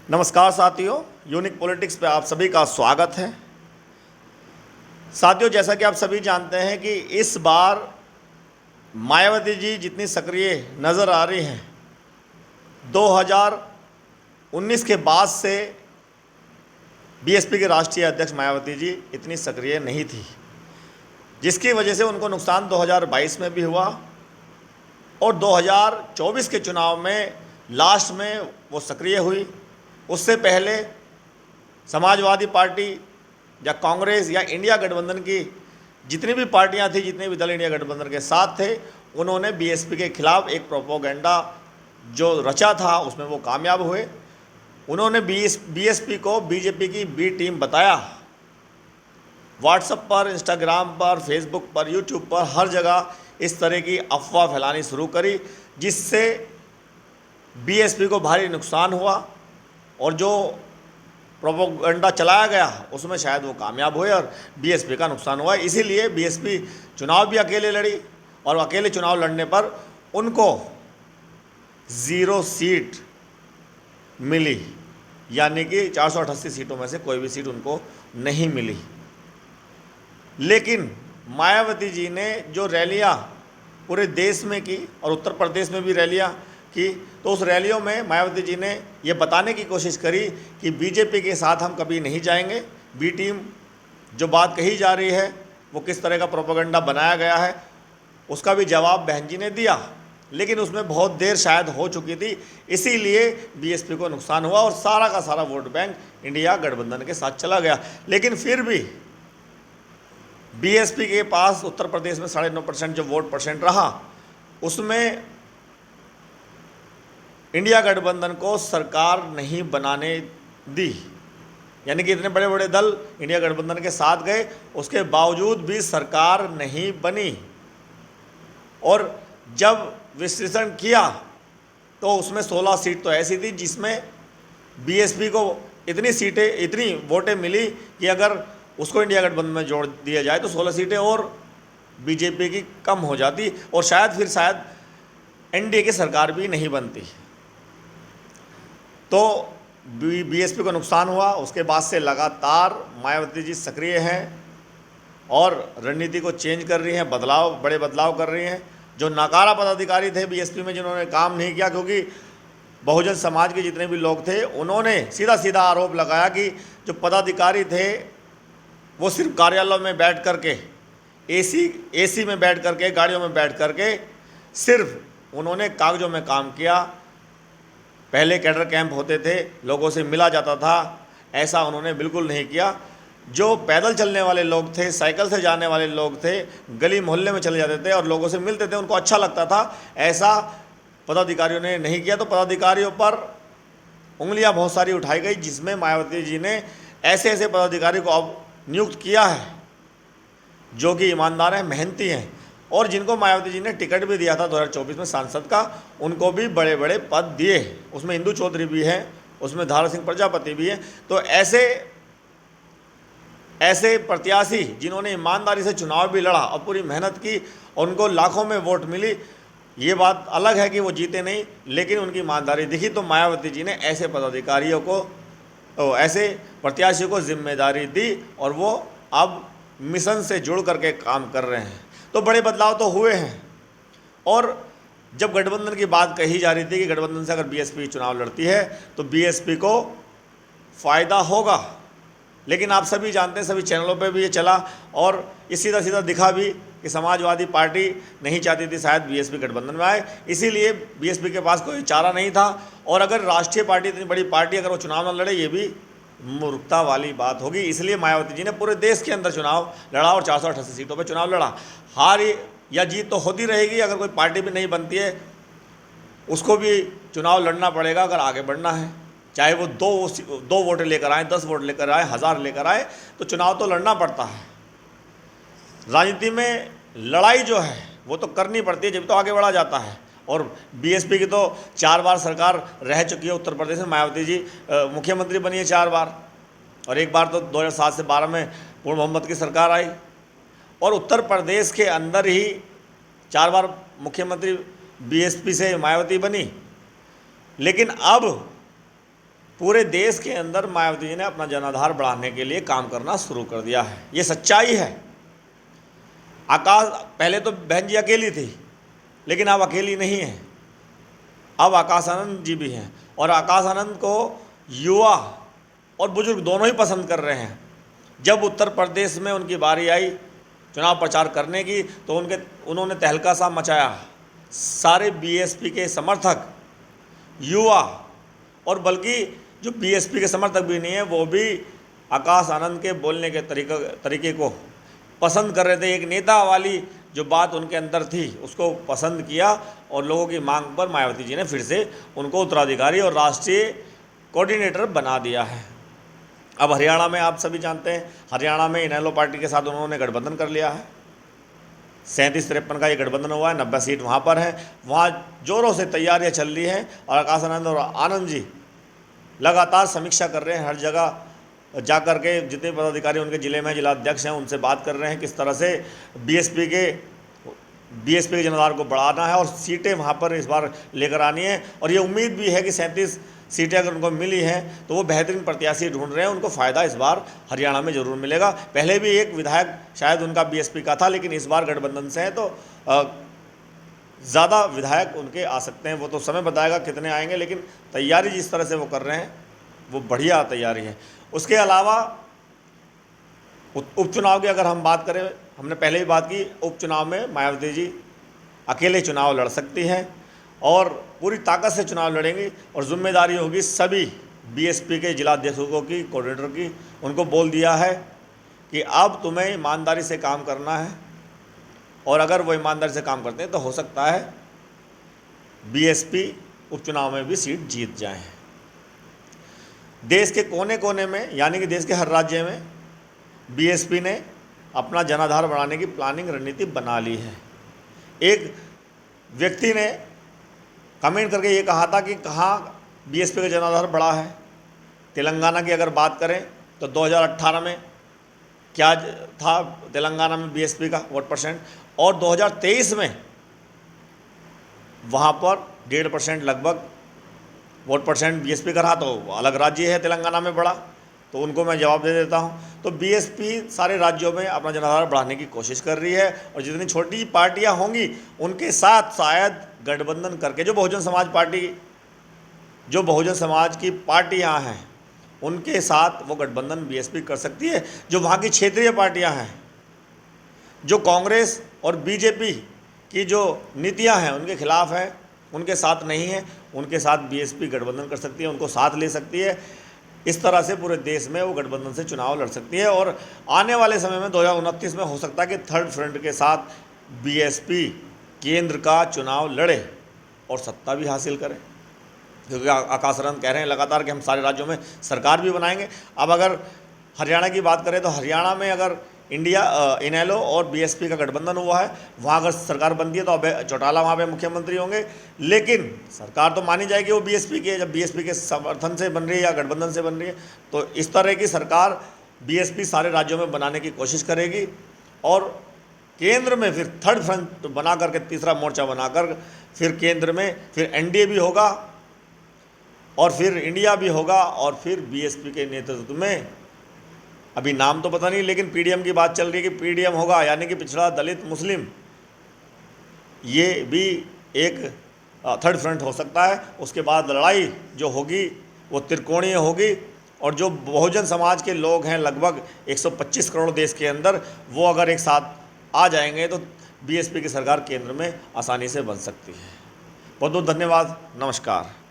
नमस्कार साथियों, unique politics पे आप सभी का स्वागत है। साथियों, जैसा कि आप सभी जानते हैं कि इस बार मायावती जी जितनी सक्रिय नज़र आ रही हैं, 2019 के बाद से बीएसपी के राष्ट्रीय अध्यक्ष मायावती जी इतनी सक्रिय नहीं थी, जिसकी वजह से उनको नुकसान 2022 में भी हुआ और 2024 के चुनाव में लास्ट में वो सक्रिय हुई। उससे पहले समाजवादी पार्टी या कांग्रेस या इंडिया गठबंधन की जितनी भी पार्टियां थी, जितने भी दल इंडिया गठबंधन के साथ थे, उन्होंने बीएसपी के खिलाफ एक प्रोपोगंडा जो रचा था उसमें वो कामयाब हुए। उन्होंने बीएसपी को बीजेपी की बी टीम बताया। व्हाट्सएप पर, इंस्टाग्राम पर, फेसबुक पर, यूट्यूब पर, हर जगह इस तरह की अफवाह फैलानी शुरू करी, जिससे बीएसपी को भारी नुकसान हुआ और जो प्रोपोगंडा चलाया गया उसमें शायद वो कामयाब हुए और बीएसपी का नुकसान हुआ। इसीलिए बीएसपी चुनाव भी अकेले लड़ी और अकेले चुनाव लड़ने पर उनको 0 सीट मिली, यानी कि 488 सीटों में से कोई भी सीट उनको नहीं मिली। लेकिन मायावती जी ने जो रैलियां पूरे देश में की और उत्तर प्रदेश में भी रैलियां की, तो उस रैलियों में मायावती जी ने ये बताने की कोशिश करी कि बीजेपी के साथ हम कभी नहीं जाएंगे। बी टीम जो बात कही जा रही है वो किस तरह का प्रोपेगेंडा बनाया गया है उसका भी जवाब बहन जी ने दिया, लेकिन उसमें बहुत देर शायद हो चुकी थी। इसीलिए बीएसपी को नुकसान हुआ और सारा का सारा वोट बैंक इंडिया गठबंधन के साथ चला गया। लेकिन फिर भी बीएसपी के पास उत्तर प्रदेश में 9.5% जो वोट परसेंट रहा, उसमें इंडिया गठबंधन को सरकार नहीं बनाने दी। यानी कि इतने बड़े बड़े दल इंडिया गठबंधन के साथ गए, उसके बावजूद भी सरकार नहीं बनी। और जब विश्लेषण किया तो उसमें 16 सीट तो ऐसी थी जिसमें बीएसपी को इतनी वोटें मिली कि अगर उसको इंडिया गठबंधन में जोड़ दिया जाए तो 16 सीटें और बीजेपी की कम हो जाती और शायद एनडीए की सरकार भी नहीं बनती। तो बीएसपी को नुकसान हुआ। उसके बाद से लगातार मायावती जी सक्रिय हैं और रणनीति को चेंज कर रही हैं, बड़े बदलाव कर रही हैं। जो नाकारा पदाधिकारी थे बीएसपी में जिन्होंने काम नहीं किया, क्योंकि बहुजन समाज के जितने भी लोग थे उन्होंने सीधा सीधा आरोप लगाया कि जो पदाधिकारी थे वो सिर्फ कार्यालयों में बैठ करके, एसी में बैठ करके, गाड़ियों में बैठ करके सिर्फ उन्होंने कागजों में काम किया। पहले कैडर कैंप होते थे, लोगों से मिला जाता था, ऐसा उन्होंने बिल्कुल नहीं किया। जो पैदल चलने वाले लोग थे, साइकिल से जाने वाले लोग थे, गली मोहल्ले में चले जाते थे और लोगों से मिलते थे, उनको अच्छा लगता था, ऐसा पदाधिकारियों ने नहीं किया। तो पदाधिकारियों पर उंगलियां बहुत सारी उठाई गई, जिसमें मायावती जी ने ऐसे ऐसे पदाधिकारी को अब नियुक्त किया है जो कि ईमानदार हैं, मेहनती हैं और जिनको मायावती जी ने टिकट भी दिया था 2024 में सांसद का, उनको भी बड़े बड़े पद दिए। उसमें इंदू चौधरी भी हैं, उसमें धारा सिंह प्रजापति भी हैं। तो ऐसे प्रत्याशी जिन्होंने ईमानदारी से चुनाव भी लड़ा और पूरी मेहनत की और उनको लाखों में वोट मिली, ये बात अलग है कि वो जीते नहीं, लेकिन उनकी ईमानदारी दिखी। तो मायावती जी ने ऐसे पदाधिकारियों को, ऐसे प्रत्याशियों को जिम्मेदारी दी और वो अब मिशन से जुड़ करके काम कर रहे हैं। तो बड़े बदलाव तो हुए हैं। और जब गठबंधन की बात कही जा रही थी कि गठबंधन से अगर बीएसपी चुनाव लड़ती है तो बीएसपी को फ़ायदा होगा, लेकिन आप सभी जानते हैं, सभी चैनलों पे भी ये चला और ये सीधा सीधा दिखा भी कि समाजवादी पार्टी नहीं चाहती थी शायद बीएसपी गठबंधन में आए, इसीलिए बीएसपी के पास कोई चारा नहीं था। और अगर राष्ट्रीय पार्टी, इतनी बड़ी पार्टी, अगर वो चुनाव न लड़े, ये भी मूर्खता वाली बात होगी। इसलिए मायावती जी ने पूरे देश के अंदर चुनाव लड़ा और 488 सीटों पे चुनाव लड़ा। हार या जीत तो होती रहेगी, अगर कोई पार्टी भी नहीं बनती है उसको भी चुनाव लड़ना पड़ेगा अगर आगे बढ़ना है। चाहे वो दो वोटें लेकर आए, 10 वोट लेकर आए, 1000 लेकर आए, तो चुनाव तो लड़ना पड़ता है। राजनीति में लड़ाई जो है वो तो करनी पड़ती है, जब तो आगे बढ़ा जाता है। और बीएसपी की तो 4 बार सरकार रह चुकी है उत्तर प्रदेश में। मायावती जी मुख्यमंत्री बनी है 4 बार और एक बार तो 2007 से 12 में पूर्ण बहुमत की सरकार आई। और उत्तर प्रदेश के अंदर ही 4 बार मुख्यमंत्री बीएसपी से मायावती बनी। लेकिन अब पूरे देश के अंदर मायावती जी ने अपना जनाधार बढ़ाने के लिए काम करना शुरू कर दिया है। ये सच्चाई है। आकाश, पहले तो बहन जी अकेली थी, लेकिन अब अकेली नहीं है, अब आकाश आनंद जी भी हैं, और आकाश आनंद को युवा और बुजुर्ग दोनों ही पसंद कर रहे हैं। जब उत्तर प्रदेश में उनकी बारी आई चुनाव प्रचार करने की, तो उन्होंने तहलका सा मचाया। सारे बीएसपी के समर्थक, युवा, और बल्कि जो बीएसपी के समर्थक भी नहीं है वो भी आकाश आनंद के बोलने के तरीके को पसंद कर रहे थे। एक नेता वाली जो बात उनके अंदर थी उसको पसंद किया, और लोगों की मांग पर मायावती जी ने फिर से उनको उत्तराधिकारी और राष्ट्रीय कोऑर्डिनेटर बना दिया है। अब हरियाणा में आप सभी जानते हैं, हरियाणा में इनेलो पार्टी के साथ उन्होंने गठबंधन कर लिया है। 37-53 का ये गठबंधन हुआ है, 90 सीट वहाँ पर है। वहाँ जोरों से तैयारियाँ चल रही हैं, और आकाश आनंद और आनंद जी लगातार समीक्षा कर रहे हैं। हर जगह जा कर के जितने पदाधिकारी उनके ज़िले में जिलाध्यक्ष हैं उनसे बात कर रहे हैं किस तरह से बीएसपी के जनाधार को बढ़ाना है और सीटें वहाँ पर इस बार लेकर आनी है। और ये उम्मीद भी है कि 37 सीटें अगर उनको मिली हैं तो वो बेहतरीन प्रत्याशी ढूंढ रहे हैं, उनको फ़ायदा इस बार हरियाणा में ज़रूर मिलेगा। पहले भी एक विधायक शायद उनका बीएसपी का था, लेकिन इस बार गठबंधन से है तो ज़्यादा विधायक उनके आ सकते हैं। वो तो समय बताएगा कितने आएंगे, लेकिन तैयारी जिस तरह से वो कर रहे हैं वो बढ़िया तैयारी है। उसके अलावा उपचुनाव की अगर हम बात करें, हमने पहले भी बात की, उपचुनाव में मायावती जी अकेले चुनाव लड़ सकती हैं और पूरी ताकत से चुनाव लड़ेंगी, और जिम्मेदारी होगी सभी बीएसपी के जिलाध्यक्षों की, कोऑर्डिनेटर की। उनको बोल दिया है कि अब तुम्हें ईमानदारी से काम करना है, और अगर वो ईमानदारी से काम करते हैं तो हो सकता है बीएसपी उपचुनाव में भी सीट जीत जाए। देश के कोने कोने में, यानी कि देश के हर राज्य में बीएसपी ने अपना जनाधार बढ़ाने की प्लानिंग रणनीति बना ली है। एक व्यक्ति ने कमेंट करके ये कहा था कि कहाँ बीएसपी का जनाधार बढ़ा है। तेलंगाना की अगर बात करें तो 2018 में क्या था तेलंगाना में बीएसपी का वोट परसेंट, और 2023 में वहाँ पर 1.5% लगभग वोट परसेंट बीएसपी का रहा। तो अलग राज्य है तेलंगाना में बढ़ा, तो उनको मैं जवाब दे देता हूँ। तो बीएसपी सारे राज्यों में अपना जनाधार बढ़ाने की कोशिश कर रही है, और जितनी छोटी पार्टियाँ होंगी उनके साथ शायद गठबंधन करके जो बहुजन समाज की पार्टियाँ हैं उनके साथ वो गठबंधन बीएसपी कर सकती है। जो वहाँ की क्षेत्रीय पार्टियाँ हैं, जो कांग्रेस और बीजेपी की जो नीतियाँ हैं उनके खिलाफ हैं, उनके साथ नहीं है, उनके साथ बीएसपी गठबंधन कर सकती है, उनको साथ ले सकती है। इस तरह से पूरे देश में वो गठबंधन से चुनाव लड़ सकती है, और आने वाले समय में 2029 में हो सकता है कि थर्ड फ्रंट के साथ बीएसपी केंद्र का चुनाव लड़े और सत्ता भी हासिल करे, क्योंकि आकाश आनंद कह रहे हैं लगातार कि हम सारे राज्यों में सरकार भी बनाएंगे। अब अगर हरियाणा की बात करें तो हरियाणा में अगर इनेलो और बीएसपी का गठबंधन हुआ है, वहाँ अगर सरकार बनती है तो अब चौटाला वहाँ पे मुख्यमंत्री होंगे, लेकिन सरकार तो मानी जाएगी वो बीएसपी की है। जब बीएसपी के समर्थन से बन रही है या गठबंधन से बन रही है, तो इस तरह की सरकार बीएसपी सारे राज्यों में बनाने की कोशिश करेगी, और केंद्र में फिर थर्ड फ्रंट बना करके, तीसरा मोर्चा बनाकर फिर केंद्र में फिर एनडीए भी होगा, और फिर इंडिया भी होगा, और फिर बीएसपी के नेतृत्व में, अभी नाम तो पता नहीं, लेकिन पीडीएम की बात चल रही है कि पीडीएम होगा, यानी कि पिछड़ा दलित मुस्लिम, ये भी एक थर्ड फ्रंट हो सकता है। उसके बाद लड़ाई जो होगी वो त्रिकोणीय होगी, और जो बहुजन समाज के लोग हैं लगभग 125 करोड़ देश के अंदर, वो अगर एक साथ आ जाएंगे तो बीएसपी की सरकार केंद्र में आसानी से बन सकती है। बहुत बहुत धन्यवाद, नमस्कार।